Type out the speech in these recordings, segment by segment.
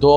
2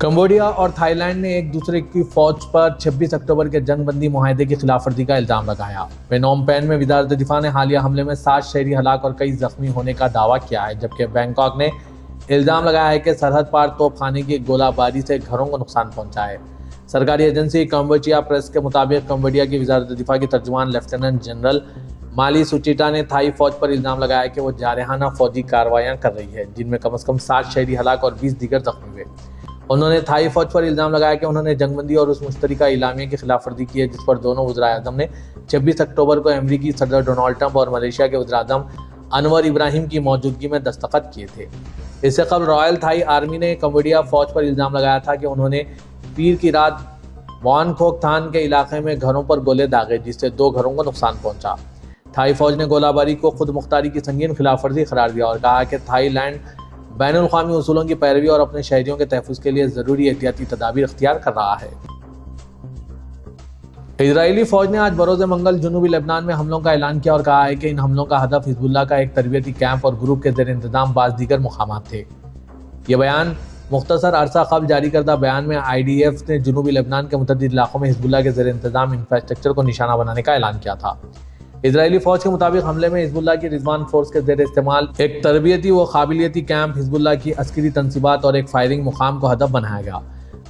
Cambodia اور Thai land نے ایک دوسرے کی فوج پر 26 اکتوبر کے جنگ بندی معاہدے کی خلاف ورزی کا الزام لگایا۔ پنوم پین میں وزارت دفاع نے حالیہ حملے میں 7 شہری ہلاک اور کئی زخمی ہونے کا دعویٰ کیا ہے، جبکہ بینکاک نے الزام لگایا ہے کہ سرحد پار توپ خانے کی گولہ باری سے گھروں کو نقصان پہنچا ہے۔ سرکاری ایجنسی کمبوڈیا پریس کے مطابق کمبوڈیا کی وزارت دفاع کی ترجمان لیفٹیننٹ جنرل مالی سوچیٹا نے تھائی فوج پر الزام لگایا کہ وہ جارحانہ فوجی کارروائیاں کر رہی ہے، جن میں کم از کم 7 شہری ہلاک اور 20 دیگر زخمی ہوئے۔ انہوں نے تھائی فوج پر الزام لگایا کہ انہوں نے جنگ بندی اور اس مشترکہ اعلامیہ کی خلاف ورزی کی ہے جس پر دونوں وزرائے اعظم نے 26 اکتوبر کو امریکی صدر ڈونلڈ ٹرمپ اور ملیشیا کے وزیر اعظم انور ابراہیم کی موجودگی میں دستخط کیے تھے۔ اس سے قبل رائل تھائی آرمی نے کمبوڈیا فوج پر الزام لگایا تھا کہ انہوں نے پیر کی رات وان کھوک تھان کے علاقے میں گھروں پر گولے داغے، جس سے 2 گھروں کو نقصان پہنچا۔ تھائی فوج نے گولہ باری کو خود مختاری کی سنگین خلاف ورزی قرار دیا اور کہا کہ تھائی لینڈ بین الاقوامی اصولوں کی پیروی اور اپنے شہریوں کے تحفظ کے لیے ضروری احتیاطی تدابیر اختیار کر رہا ہے۔ اسرائیلی فوج نے آج بروز منگل جنوبی لبنان میں حملوں کا اعلان کیا اور کہا ہے کہ ان حملوں کا ہدف حزب اللہ کا ایک تربیتی کیمپ اور گروپ کے زیر انتظام بعض دیگر مقامات تھے۔ یہ بیان مختصر عرصہ قبل جاری کردہ بیان میں IDF نے جنوبی لبنان کے متعدد علاقوں میں حزب اللہ کے زیر انتظام انفراسٹرکچر کو نشانہ بنانے کا اعلان کیا تھا۔ اسرائیلی فوج کے مطابق حملے میں حزب اللہ کی رضوان فورس کے زیر استعمال ایک تربیتی و قابلیتی کیمپ، حزب اللہ کی عسکری تنصیبات اور ایک فائرنگ مقام کو ہدف بنایا گیا۔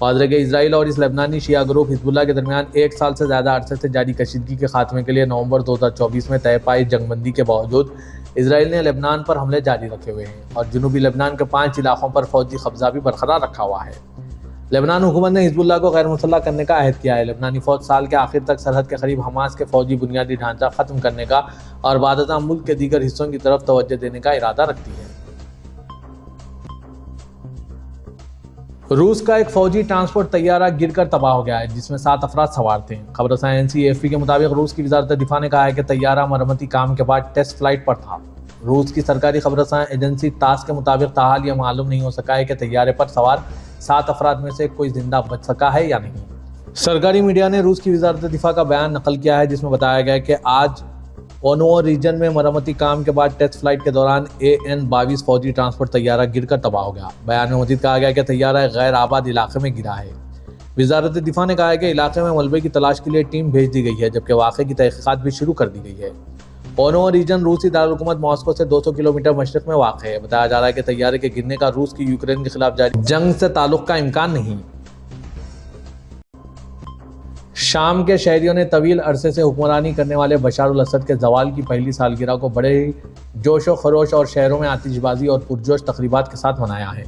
واضح کہ اسرائیل اور اس لبنانی شیعہ گروپ حزب اللہ کے درمیان 1 سال سے زیادہ عرصے سے جاری کشیدگی کے خاتمے کے لیے نومبر 2024 میں طے پائی جنگ بندی کے باوجود اسرائیل نے لبنان پر حملے جاری رکھے ہوئے ہیں اور جنوبی لبنان کے 5 علاقوں پر فوجی قبضہ بھی برقرار رکھا ہوا ہے۔ لبنان حکومت نے حزب اللہ کو غیر مسلح کرنے کا عہد کیا ہے۔ لبنانی فوج سال کے آخر تک سرحد کے قریب حماس کے فوجی بنیادی ڈھانچہ ختم کرنے کا اور بعد ازاں ملک کے دیگر حصوں کی طرف توجہ دینے کا ارادہ رکھتی ہے۔ روس کا ایک فوجی ٹرانسپورٹ طیارہ گر کر تباہ ہو گیا ہے جس میں 7 افراد سوار تھے۔ خبر رساں NCAFP کے مطابق روس کی وزارت دفاع نے کہا ہے کہ طیارہ مرمتی کام کے بعد ٹیسٹ فلائٹ پر تھا۔ روس کی سرکاری خبر رساں ایجنسی تاس کے مطابق تاحال یہ معلوم نہیں ہو سکا ہے کہ طیارے پر سوار 7 افراد میں سے کوئی زندہ بچ سکا ہے یا نہیں۔ سرکاری میڈیا نے روس کی وزارت دفاع کا بیان نقل کیا ہے جس میں بتایا گیا کہ آج اونو ریجن میں مرمتی کام کے بعد ٹیسٹ فلائٹ کے دوران AN-22 فوجی ٹرانسپورٹ طیارہ گر کر تباہ ہو گیا۔ بیان میں مزید کہا گیا کہ طیارہ ایک غیر آباد علاقے میں گرا ہے۔ وزارت دفاع نے کہا ہے کہ علاقے میں ملبے کی تلاش کے لیے ٹیم بھیج دی گئی ہے جبکہ واقعے کی تحقیقات بھی شروع کر دی گئی ہے۔ اونو ریجن روسی دارالحکومت ماسکو سے 200 کلومیٹر مشرق میں واقع ہے۔ بتایا جا رہا ہے کہ طیارے کے گرنے کا روس کی یوکرین کے خلاف جاری جنگ سے تعلق کا امکان نہیں۔ شام کے شہریوں نے طویل عرصے سے حکمرانی کرنے والے بشار الاسد کے زوال کی پہلی سالگرہ کو بڑے ہی جوش و خروش اور شہروں میں آتش بازی اور پرجوش تقریبات کے ساتھ منایا ہے،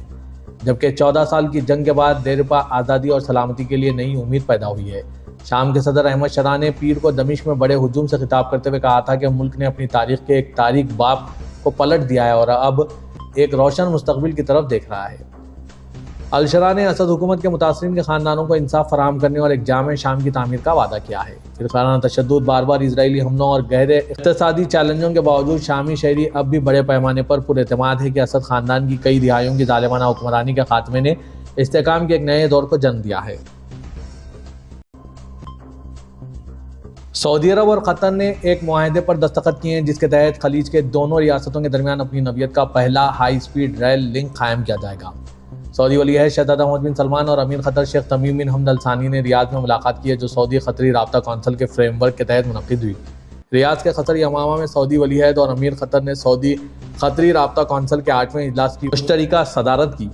جبکہ 14 سال کی جنگ کے بعد دیرپا آزادی اور سلامتی کے لیے نئی امید پیدا ہوئی ہے۔ شام کے صدر احمد شرح نے پیر کو دمشق میں بڑے ہجوم سے خطاب کرتے ہوئے کہا تھا کہ ملک نے اپنی تاریخ کے ایک تاریک باب کو پلٹ دیا ہے اور اب ایک روشن مستقبل کی طرف دیکھ رہا ہے۔ الشرح نے اسد حکومت کے متاثرین کے خاندانوں کو انصاف فراہم کرنے اور ایک جامع شام کی تعمیر کا وعدہ کیا ہے۔ فرقانہ تشدد، بار بار اسرائیلی حملوں اور گہرے اقتصادی چیلنجوں کے باوجود شامی شہری اب بھی بڑے پیمانے پر پراعتماد ہے کہ اسد خاندان کی کئی دہائیوں کی ظالمانہ حکمرانی کے خاتمے نے استحکام کے ایک نئے دور کو جنم دیا ہے۔ سعودی عرب اور قطر نے ایک معاہدے پر دستخط کیے ہیں جس کے تحت خلیج کے دونوں ریاستوں کے درمیان اپنی نوعیت کا پہلا ہائی سپیڈ ریل لنک قائم کیا جائے گا۔ سعودی ولی عہد شہزادہ محمد بن سلمان اور امیر قطر شیخ تمیم بن حمد الثانی نے ریاض میں ملاقات کی ہے جو سعودی قطری رابطہ کونسل کے فریم ورک کے تحت منعقد ہوئی۔ ریاض کے قصر یمامہ میں سعودی ولی عہد اور امیر قطر نے سعودی قطری رابطہ کونسل کے 8ویں اجلاس کی مشترکہ صدارت کی۔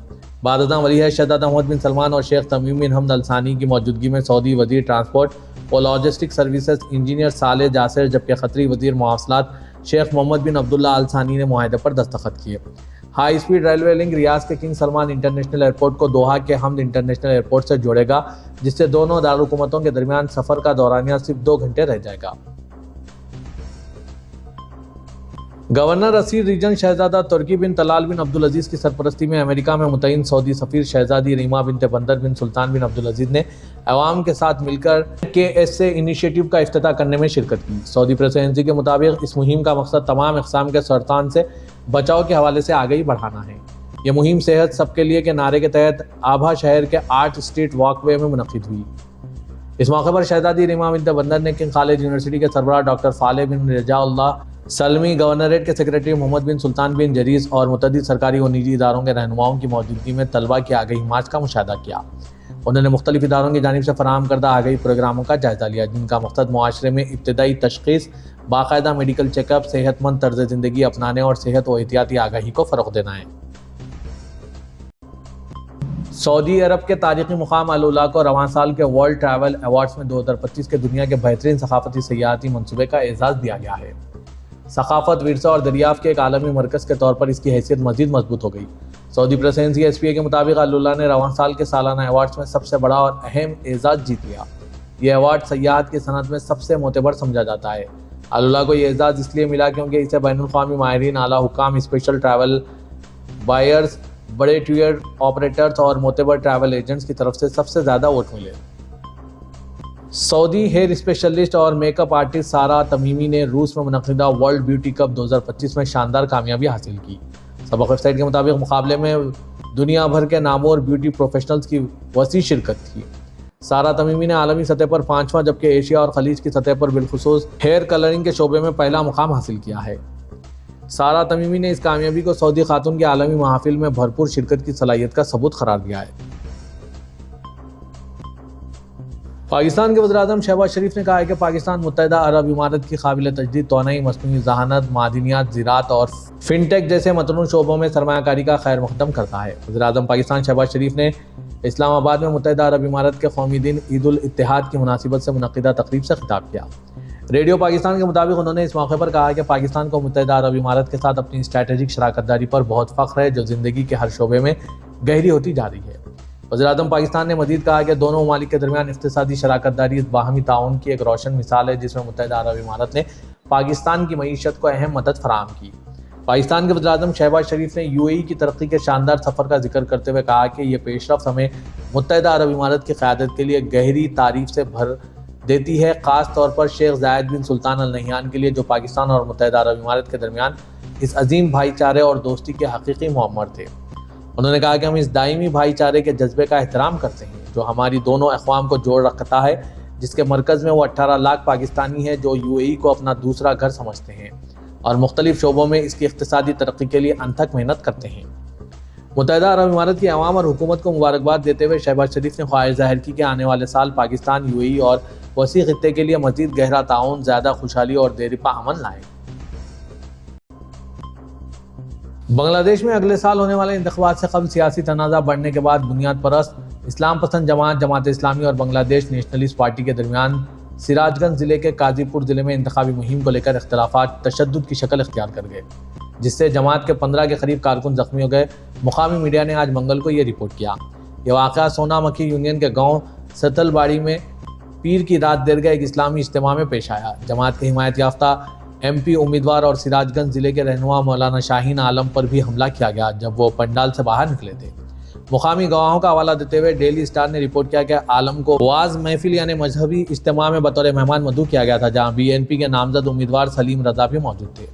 بعد ازاں ولی عہد شہزادہ محمد بن سلمان اور شیخ تمیم بن حمد الثانی کی موجودگی میں سعودی وزیر ٹرانسپورٹ اور لاجسٹک سروسز انجینئر صالح جاسر جبکہ قطری وزیر مواصلات شیخ محمد بن عبداللہ آل ثانی نے معاہدے پر دستخط کیے۔ ہائی سپیڈ ریلوے لنک ریاض کے کنگ سلمان انٹرنیشنل ایئرپورٹ کو دوحہ کے حمد انٹرنیشنل ایئرپورٹ سے جوڑے گا جس سے دونوں دارالحکومتوں کے درمیان سفر کا دورانیہ صرف 2 گھنٹے رہ جائے گا۔ گورنر اسیر ریجن شہزادہ ترکی بن طلال بن عبدالعزیز کی سرپرستی میں امریکہ میں متعین سعودی سفیر شہزادی ریما بنت بندر بن سلطان بن عبدالعزیز نے عوام کے ساتھ مل کر KSA انیشیٹو کا افتتاح کرنے میں شرکت کی۔ سعودی پریس ایجنسی کے مطابق اس مہم کا مقصد تمام اقسام کے سرطان سے بچاؤ کے حوالے سے آگاہی بڑھانا ہے۔ یہ مہم صحت سب کے لیے کے نعرے کے تحت آبھا شہر کے 8 اسٹریٹ واک وے میں منعقد ہوئی۔ اس موقع پر شہزادی ریما بنت بندر نے کنگ خالد یونیورسٹی کے سربراہ ڈاکٹر فالح بن رجاء اللہ سلمی گورنریٹ کے سیکریٹری محمد بن سلطان بن جریس اور متعدد سرکاری و نجی اداروں کے رہنماؤں کی موجودگی میں طلبہ کی آگہی مارچ کا مشاہدہ کیا۔ انہوں نے مختلف اداروں کی جانب سے فراہم کردہ آگہی پروگراموں کا جائزہ لیا، جن کا مقصد معاشرے میں ابتدائی تشخیص، باقاعدہ میڈیکل چیک اپ، صحت مند طرز زندگی اپنانے اور صحت و احتیاطی آگاہی کو فروغ دینا ہے۔ سعودی عرب کے تاریخی مقام العلا کو رواں سال کے ورلڈ ٹریول ایوارڈز میں 2025 کے دنیا کے بہترین ثقافتی سیاحتی منصوبے کا اعزاز دیا گیا ہے۔ ثقافت، ورثہ اور دریافت کے ایک عالمی مرکز کے طور پر اس کی حیثیت مزید مضبوط ہو گئی۔ سعودی پریس ایجنسی SPA کے مطابق العلا نے رواں سال کے سالانہ ایوارڈز میں سب سے بڑا اور اہم اعزاز جیت لیا۔ یہ ایوارڈ سیاحت کی صنعت میں سب سے معتبر سمجھا جاتا ہے۔ العلا کو یہ اعزاز اس لیے ملا کیونکہ اسے بین الاقوامی ماہرین، اعلیٰ حکام، اسپیشل ٹریول بائرز، بڑے ٹور آپریٹرز اور معتبر ٹریول ایجنٹس کی طرف سے سب سے زیادہ ووٹ ملے۔ سعودی ہیئر اسپیشلسٹ اور make up artist Sarah Tamimi نے روس میں منعقدہ ورلڈ بیوٹی کپ 2025 میں شاندار کامیابی حاصل کی۔ سبق ویب سائٹ کے مطابق مقابلے میں دنیا بھر کے نامور بیوٹی پروفیشنلز کی وسیع شرکت تھی۔ سارہ تمیمی نے عالمی سطح پر 5واں جبکہ ایشیا اور خلیج کی سطح پر بالخصوص ہیئر کلرنگ کے شعبے میں پہلا مقام حاصل کیا ہے۔ سارہ تمیمی نے اس کامیابی کو سعودی خاتون کی عالمی محافل میں بھرپور شرکت کی صلاحیت کا ثبوت قرار دیا ہے۔ پاکستان کے وزیر اعظم شہباز شریف نے کہا ہے کہ پاکستان متحدہ عرب امارات کی قابل تجدید توانائی، مصنوعی ذہانت، معدنیات، زراعت اور فن ٹیک جیسے متنوع شعبوں میں سرمایہ کاری کا خیر مقدم کرتا ہے۔ وزیر اعظم پاکستان شہباز شریف نے اسلام آباد میں متحدہ عرب امارات کے قومی دن عید الاتحاد کی مناسبت سے منعقدہ تقریب سے خطاب کیا۔ ریڈیو پاکستان کے مطابق انہوں نے اس موقع پر کہا کہ پاکستان کو متحدہ عرب امارات کے ساتھ اپنی اسٹریٹجک شراکت داری پر بہت فخر ہے، جو زندگی کے ہر شعبے میں گہری ہوتی جا رہی ہے۔ وزیر اعظم پاکستان نے مزید کہا کہ دونوں ممالک کے درمیان اقتصادی شراکت داری اس باہمی تعاون کی ایک روشن مثال ہے، جس میں متحدہ عرب امارات نے پاکستان کی معیشت کو اہم مدد فراہم کی۔ پاکستان کے وزیر اعظم شہباز شریف نے UAE کی ترقی کے شاندار سفر کا ذکر کرتے ہوئے کہا کہ یہ پیش رفت ہمیں متحدہ عرب امارات کی قیادت کے لیے گہری تعریف سے بھر دیتی ہے، خاص طور پر شیخ زاید بن سلطان ال نہیان کے لیے، جو پاکستان اور متحدہ عرب امارات کے درمیان اس عظیم بھائی چارے اور دوستی کے حقیقی معمر تھے۔ انہوں نے کہا کہ ہم اس دائمی بھائی چارے کے جذبے کا احترام کرتے ہیں جو ہماری دونوں اقوام کو جوڑ رکھتا ہے، جس کے مرکز میں وہ 18 لاکھ پاکستانی ہیں جو UAE کو اپنا دوسرا گھر سمجھتے ہیں اور مختلف شعبوں میں اس کی اقتصادی ترقی کے لیے انتھک محنت کرتے ہیں۔ متحدہ عرب امارات کی عوام اور حکومت کو مبارکباد دیتے ہوئے شہباز شریف نے خواہش ظاہر کی کہ آنے والے سال پاکستان UAE اور وسیع خطے کے لیے مزید گہرا تعاون، زیادہ خوشحالی اور دیرپا امن لائے۔ بنگلہ دیش میں اگلے سال ہونے والے انتخابات سے قبل سیاسی تنازع بڑھنے کے بعد بنیاد پرست اسلام پسند جماعت اسلامی اور بنگلہ دیش نیشنلسٹ پارٹی کے درمیان سراج گنج ضلع کے قاضی پور ضلع میں انتخابی مہم کو لے کر اختلافات تشدد کی شکل اختیار کر گئے، جس سے جماعت کے 15 کے قریب کارکن زخمی ہو گئے۔ مقامی میڈیا نے آج منگل کو یہ رپورٹ کیا۔ یہ واقعہ سونا مکھی یونین کے گاؤں ستل باڑی میں پیر کی رات دیر گئے ایک اسلامی اجتماع میں پیش آیا۔ جماعت کے حمایت یافتہ MP امیدوار اور سراج گنج ضلع کے رہنما مولانا شاہین عالم پر بھی حملہ کیا گیا جب وہ پنڈال سے باہر نکلے تھے۔ مقامی گواہوں کا حوالہ دیتے ہوئے ڈیلی سٹار نے رپورٹ کیا کہ عالم کو واعظ محفل یعنی مذہبی اجتماع میں بطور مہمان مدعو کیا گیا تھا، جہاں BNP کے نامزد امیدوار سلیم رضا بھی موجود تھے۔